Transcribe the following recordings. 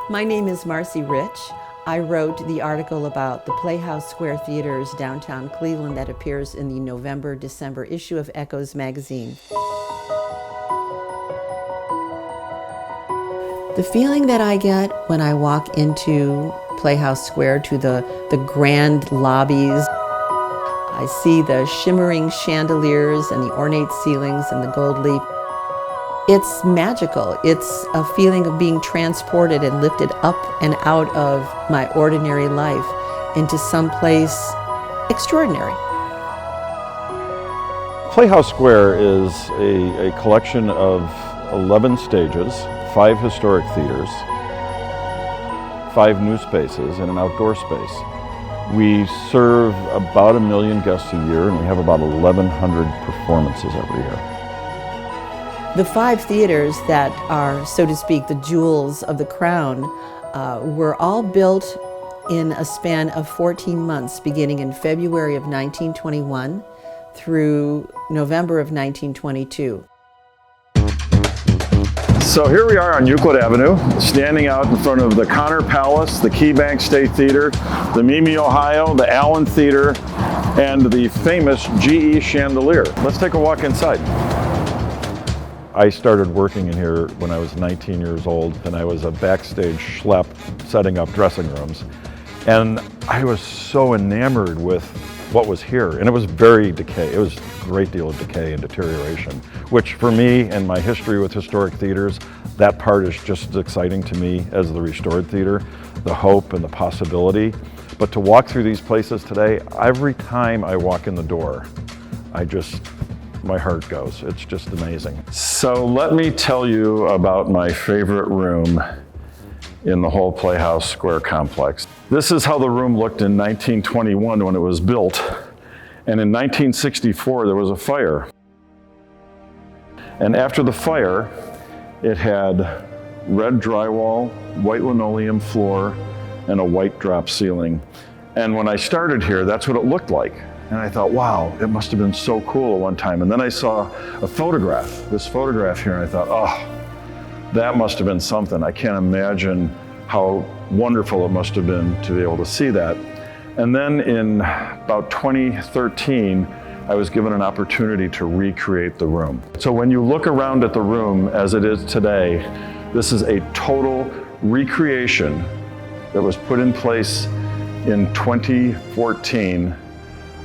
My name is Marci Rich. I wrote the article about the Playhouse Square Theaters downtown Cleveland that appears in the November-December issue of Echoes magazine. The feeling that I get when I walk into Playhouse Square, to the grand lobbies, I see the shimmering chandeliers and the ornate ceilings and the gold leaf. It's magical. It's a feeling of being transported and lifted up and out of my ordinary life into someplace extraordinary. Playhouse Square is a collection of 11 stages, 5 historic theaters, 5 new spaces, and an outdoor space. We serve about 1 million guests a year, and we have about 1,100 performances every year. The 5 theaters that are, so to speak, the jewels of the crown were all built in a span of 14 months, beginning in February of 1921 through November of 1922. So here we are on Euclid Avenue, standing out in front of the Connor Palace, the Key Bank State Theater, the Mimi, Ohio, the Allen Theater, and the famous GE chandelier. Let's take a walk inside. I started working in here when I was 19 years old, and I was a backstage schlep setting up dressing rooms. And I was so enamored with what was here, and it was very decay. It was a great deal of decay and deterioration, which for me and my history with historic theaters, that part is just as exciting to me as the restored theater, the hope and the possibility. But to walk through these places today, every time I walk in the door, my heart goes. It's just amazing. So let me tell you about my favorite room in the whole Playhouse Square complex. This is how the room looked in 1921 when it was built. And in 1964, there was a fire. And after the fire, it had red drywall, white linoleum floor, and a white drop ceiling. And when I started here, that's what it looked like. And I thought, wow, it must have been so cool at one time. And then I saw a photograph, this photograph here, and I thought, oh, that must have been something. I can't imagine how wonderful it must have been to be able to see that. And then in about 2013, I was given an opportunity to recreate the room. So when you look around at the room as it is today, this is a total recreation that was put in place in 2014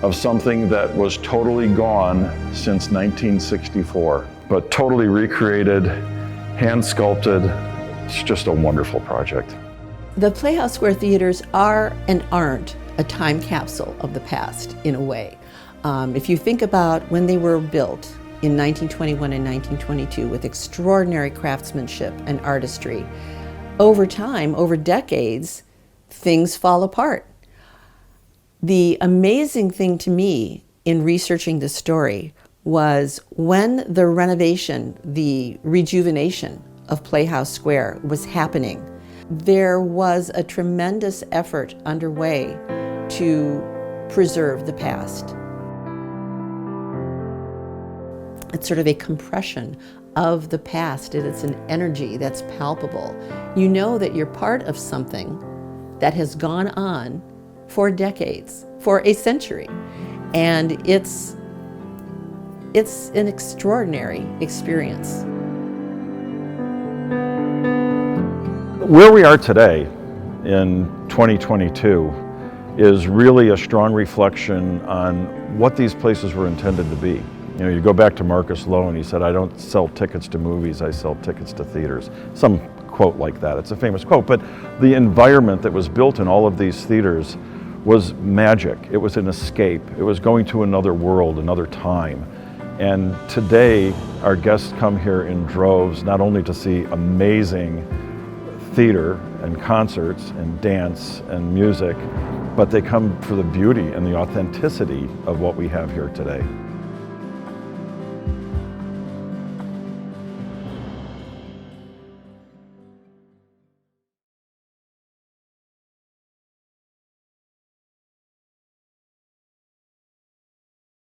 of something that was totally gone since 1964, but totally recreated, hand sculpted. It's just a wonderful project. The Playhouse Square Theaters are and aren't a time capsule of the past, in a way. If you think about when they were built in 1921 and 1922 with extraordinary craftsmanship and artistry, over time, over decades, things fall apart. The amazing thing to me in researching this story was when the renovation, the rejuvenation of Playhouse Square was happening, there was a tremendous effort underway to preserve the past. It's sort of a compression of the past, and it's an energy that's palpable. You know that you're part of something that has gone on for decades, for a century. And it's an extraordinary experience. Where we are today in 2022 is really a strong reflection on what these places were intended to be. You know, you go back to Marcus Lowe and he said, I don't sell tickets to movies, I sell tickets to theaters. Some quote like that, it's a famous quote, but the environment that was built in all of these theaters was magic. It was an escape. It was going to another world, another time. And today, our guests come here in droves, not only to see amazing theater and concerts and dance and music, but they come for the beauty and the authenticity of what we have here today.